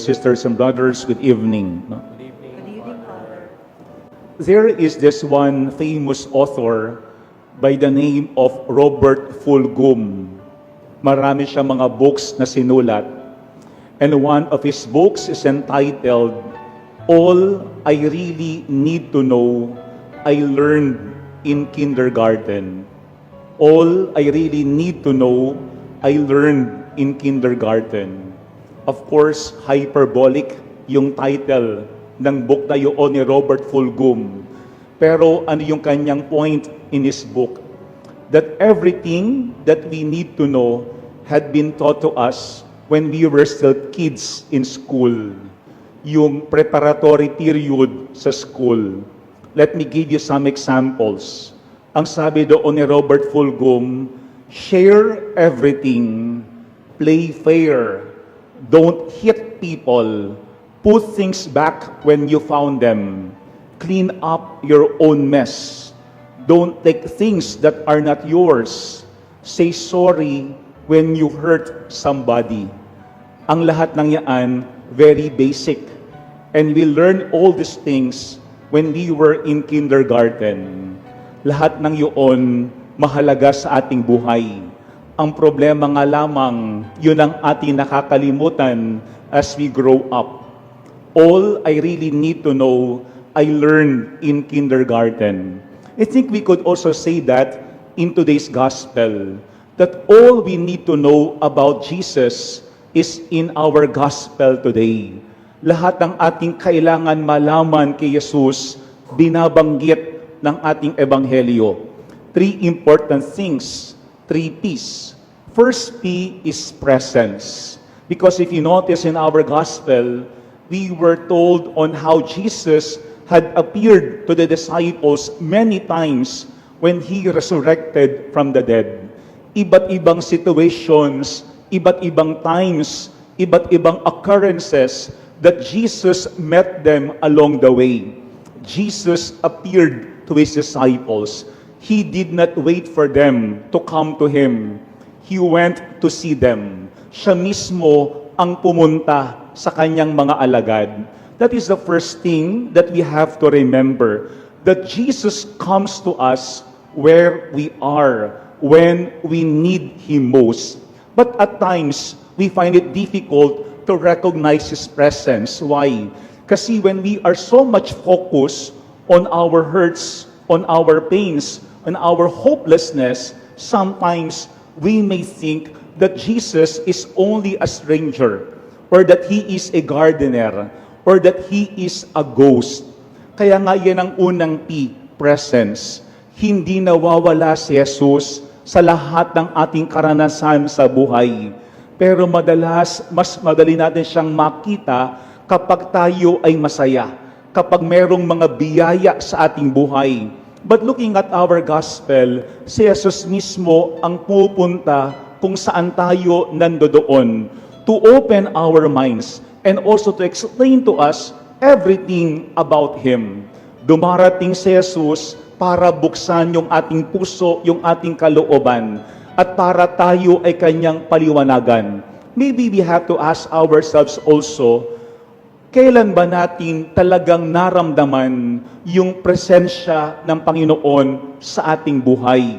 sisters and brothers, good evening. No? Good evening, Father. There is this one famous author by the name of Robert Fulghum. Marami siyang mga books na sinulat. And one of his books is entitled, All I Really Need to Know, I Learned in Kindergarten. All I Really Need to Know, I Learned in Kindergarten. Of course, hyperbolic yung title ng book na yun ni Robert Fulghum. Pero ano yung kanyang point in his book? That everything that we need to know had been taught to us when we were still kids in school. Yung preparatory period sa school. Let me give you some examples. Ang sabi doon ni Robert Fulghum, share everything, play fair, don't hit people, put things back when you found them, clean up your own mess, don't take things that are not yours, say sorry when you hurt somebody. Ang lahat ng yan, very basic. And we learned all these things when we were in kindergarten. Lahat ng yun, mahalaga sa ating buhay. Ang problema nga lamang, yun ang ating nakakalimutan as we grow up. All I really need to know, I learned in kindergarten. I think we could also say that in today's gospel, that all we need to know about Jesus is in our gospel today. Lahat ng ating kailangan malaman kay Jesus, binabanggit ng ating ebanghelyo. Three important things, 3 P's. First P is presence. Because if you notice in our gospel, we were told on how Jesus had appeared to the disciples many times when He resurrected from the dead. Iba't ibang situations, iba't ibang times, iba't ibang occurrences that Jesus met them along the way. Jesus appeared to His disciples. He did not wait for them to come to Him. He went to see them. Siya mismo ang pumunta sa kanyang mga alagad. That is the first thing that we have to remember, that Jesus comes to us where we are, when we need Him most. But at times, we find it difficult to recognize His presence. Why? Kasi when we are so much focused on our hurts, on our pains, on our hopelessness, sometimes we may think that Jesus is only a stranger, or that He is a gardener, or that He is a ghost. Kaya nga yan ang unang P, presence. Hindi nawawala si Jesus sa lahat ng ating karanasan sa buhay. Pero madalas, mas madali natin siyang makita kapag tayo ay masaya, kapag merong mga biyaya sa ating buhay. But looking at our gospel, si Jesus mismo ang pupunta kung saan tayo nandoon, to open our minds and also to explain to us everything about Him. Dumarating si Jesus para buksan yung ating puso, yung ating kalooban, at para tayo ay kanyang paliwanagan. Maybe we have to ask ourselves also, kailan ba natin talagang naramdaman yung presensya ng Panginoon sa ating buhay?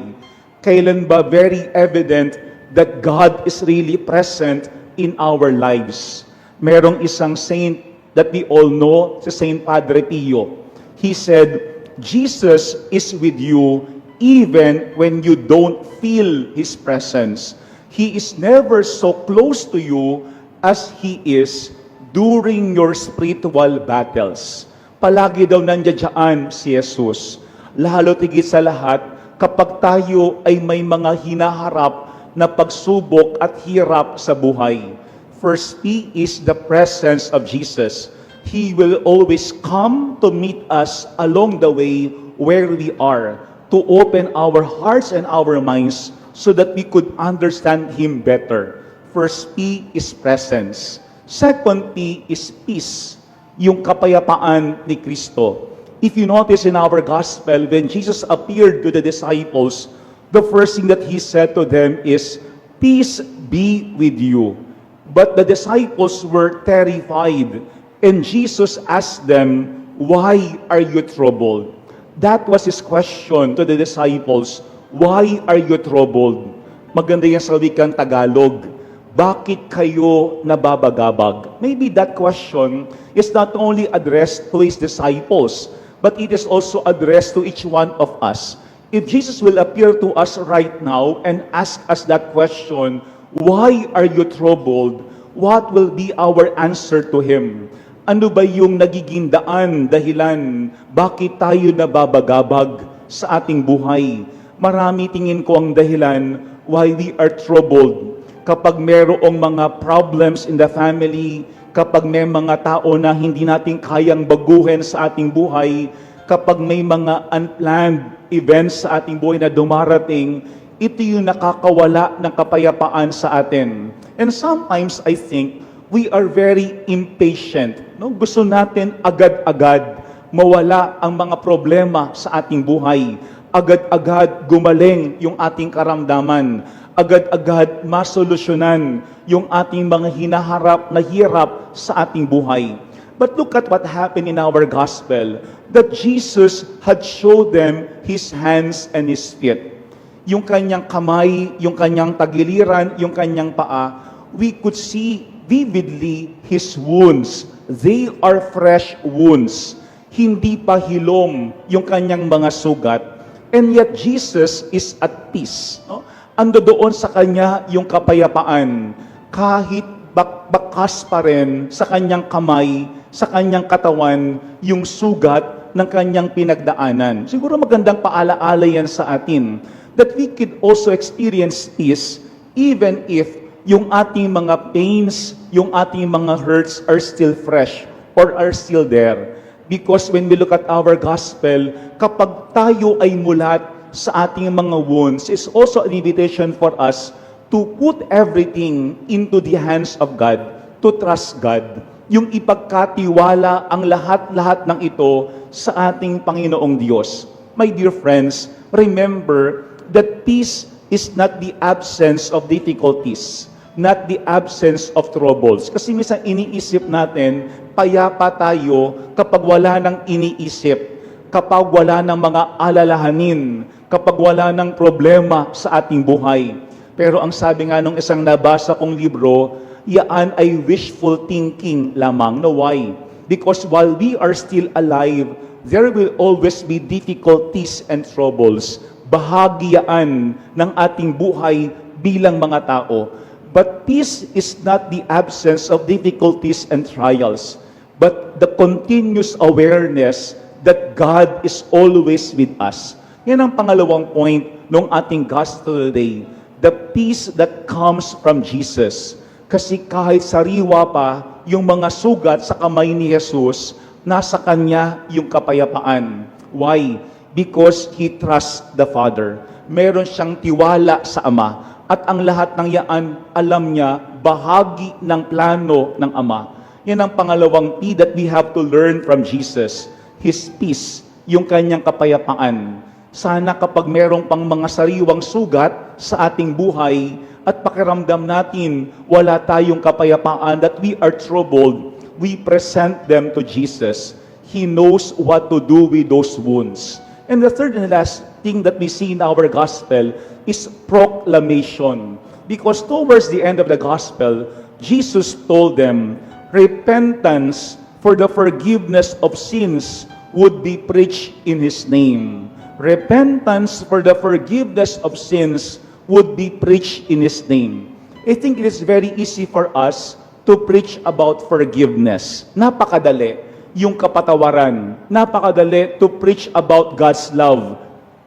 Kailan ba very evident that God is really present in our lives? Merong isang saint that we all know, si Saint Padre Pio. He said, Jesus is with you even when you don't feel His presence. He is never so close to you as He is during your spiritual battles. Palagi daw nandiyan si Jesus. Lalo tigit sa lahat, kapag tayo ay may mga hinaharap na pagsubok at hirap sa buhay. First P is the presence of Jesus. He will always come to meet us along the way where we are, to open our hearts and our minds so that we could understand Him better. First P is presence. Second P is peace, yung kapayapaan ni Kristo. If you notice in our gospel, when Jesus appeared to the disciples, the first thing that He said to them is, peace be with you. But the disciples were terrified, and Jesus asked them, "Why are you troubled?" That was his question to the disciples. Why are you troubled? Maganda yan sa wikang Tagalog. Bakit kayo nababagabag? Maybe that question is not only addressed to his disciples, but it is also addressed to each one of us. If Jesus will appear to us right now and ask us that question, why are you troubled? What will be our answer to Him? Ano ba yung nagiging dahilan, bakit tayo nababagabag sa ating buhay? Marami tingin ko ang dahilan why we are troubled. Kapag merong mga problems in the family, kapag may mga tao na hindi natin kayang baguhin sa ating buhay, kapag may mga unplanned events sa ating buhay na dumarating, ito yung nakakawala ng kapayapaan sa atin. And sometimes I think we are very impatient. No? Gusto natin agad-agad mawala ang mga problema sa ating buhay. Agad-agad gumaling yung ating karamdaman. Agad-agad masolusyonan yung ating mga hinaharap na hirap sa ating buhay. But look at what happened in our gospel, that Jesus had showed them His hands and His feet. Yung kanyang kamay, yung kanyang tagiliran, yung kanyang paa, we could see vividly His wounds. They are fresh wounds. Hindi pa hilom yung kanyang mga sugat. And yet Jesus is at peace. No? Ando doon sa kanya yung kapayapaan. Kahit bakas pa rin sa kanyang kamay, sa kanyang katawan, yung sugat ng kanyang pinagdaanan. Siguro magandang paalaala yan sa atin, that we could also experience peace even if yung ating mga pains, yung ating mga hurts are still fresh or are still there. Because when we look at our gospel, kapag tayo ay mulat sa ating mga wounds, is also an invitation for us to put everything into the hands of God, to trust God. Yung ipagkatiwala ang lahat-lahat ng ito sa ating Panginoong Diyos. My dear friends, remember that peace is not the absence of difficulties, not the absence of troubles. Kasi minsan iniisip natin, payapa tayo kapag wala nang iniisip, kapag wala ng mga alalahanin, kapag wala ng problema sa ating buhay. Pero ang sabi nga nung isang nabasa kong libro, yaan ay wishful thinking lamang. No, why? Because while we are still alive, there will always be difficulties and troubles. Bahagi yan ng ating buhay bilang mga tao. But peace is not the absence of difficulties and trials, but the continuous awareness that God is always with us. Yan ang pangalawang point ng ating gospel today. The peace that comes from Jesus. Kasi kahit sariwa pa yung mga sugat sa kamay ni Jesus, nasa Kanya yung kapayapaan. Why? Because He trusts the Father. Meron siyang tiwala sa Ama. At ang lahat ng yaan, alam niya, bahagi ng plano ng Ama. Yan ang pangalawang P that we have to learn from Jesus. His peace, yung Kanyang kapayapaan. Sana kapag merong pang mga sariwang sugat sa ating buhay at pakiramdam natin wala tayong kapayapaan, that we are troubled, we present them to Jesus. He knows what to do with those wounds. And the third and last thing that we see in our gospel is proclamation. Because towards the end of the gospel, Jesus told them, repentance for the forgiveness of sins would be preached in His name. Repentance for the forgiveness of sins would be preached in His name. I think it is very easy for us to preach about forgiveness. Napakadali yung kapatawaran. Napakadali to preach about God's love,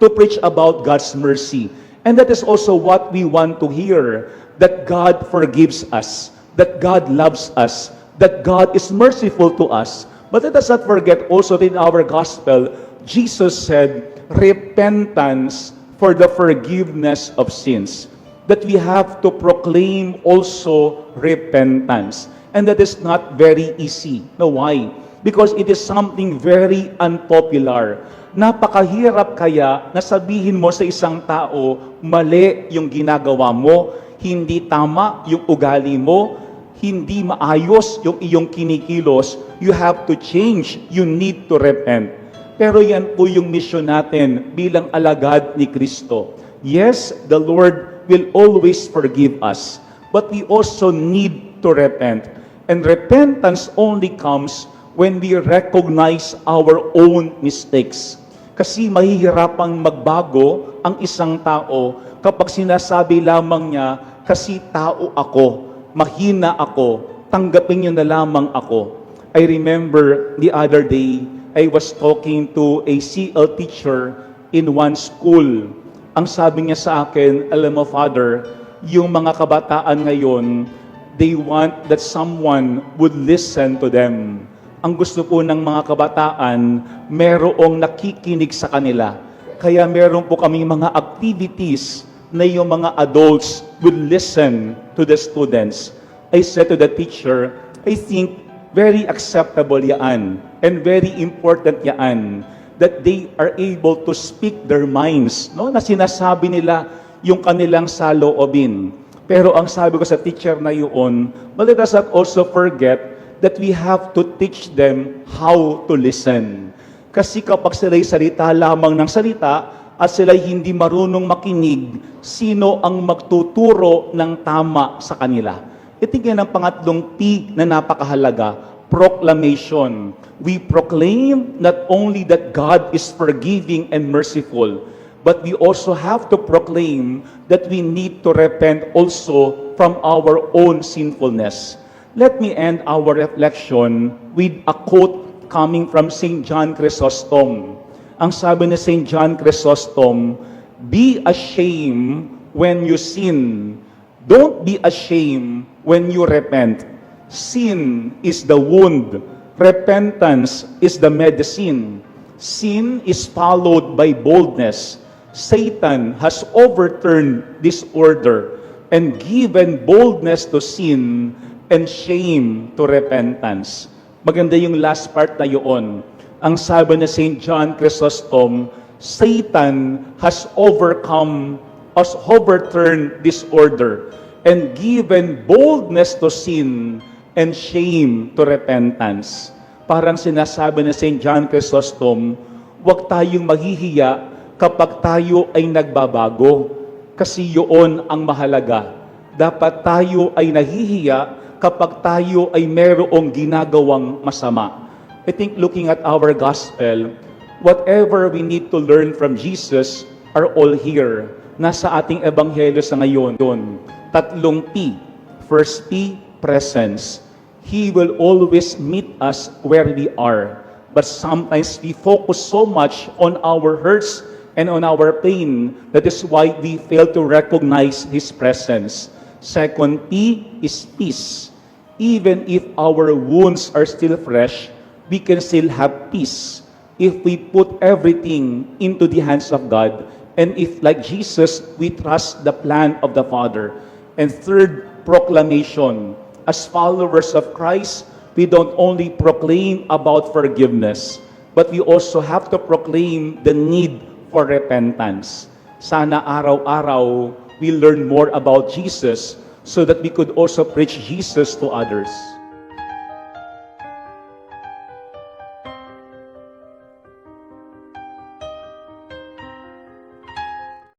to preach about God's mercy. And that is also what we want to hear, that God forgives us, that God loves us, that God is merciful to us. But let us not forget also that in our gospel, Jesus said, repentance for the forgiveness of sins. That we have to proclaim also repentance. And that is not very easy. No, why? Because it is something very unpopular. Napakahirap kaya na sabihin mo sa isang tao, mali yung ginagawa mo, hindi tama yung ugali mo, hindi maayos yung iyong kinikilos, you have to change, you need to repent. Pero yan po yung mission natin bilang alagad ni Kristo. Yes, the Lord will always forgive us, but we also need to repent. And repentance only comes when we recognize our own mistakes. Kasi mahihirapang magbago ang isang tao kapag sinasabi lamang niya, kasi tao ako, mahina ako, tanggapin niyo na lamang ako. I remember the other day, I was talking to a CL teacher in one school. Ang sabi niya sa akin, alam mo, Father, yung mga kabataan ngayon, they want that someone would listen to them. Ang gusto po ng mga kabataan, merong nakikinig sa kanila. Kaya meron po kaming mga activities na yung mga adults would listen to the students. I said to the teacher, I think very acceptable yan and very important yan that they are able to speak their minds, no? Na sinasabi nila yung kanilang saloobin. Pero ang sabi ko sa teacher na yun, well, let us not also forget that we have to teach them how to listen. Kasi kapag sila'y salita lamang ng salita, at sila'y hindi marunong makinig, sino ang magtuturo ng tama sa kanila? Ito yan ang pangatlong P na napakahalaga, proclamation. We proclaim not only that God is forgiving and merciful, but we also have to proclaim that we need to repent also from our own sinfulness. Let me end our reflection with a quote coming from St. John Chrysostom. Ang sabi ni St. John Chrysostom, be ashamed when you sin. Don't be ashamed when you repent. Sin is the wound. Repentance is the medicine. Sin is followed by boldness. Satan has overturned this order and given boldness to sin and shame to repentance. Maganda yung last part na yun. Ang sabi ni St. John Chrysostom, Satan has overturned this order and given boldness to sin and shame to repentance. Parang sinasabi ni St. John Chrysostom, huwag tayong maghihiya kapag tayo ay nagbabago. Kasi yun ang mahalaga. Dapat tayo ay nahihiya kapag tayo ay merong ginagawang masama. I think looking at our gospel, whatever we need to learn from Jesus are all here. Nasa ating ebanghelyo sa ngayon. Tatlong P. First P, presence. He will always meet us where we are. But sometimes we focus so much on our hurts and on our pain. That is why we fail to recognize His presence. Second P is peace. Even if our wounds are still fresh, we can still have peace if we put everything into the hands of God and if, like Jesus, we trust the plan of the Father. And third, proclamation. As followers of Christ, we don't only proclaim about forgiveness, but we also have to proclaim the need for repentance. Sana araw-araw we learn more about Jesus so that we could also preach Jesus to others.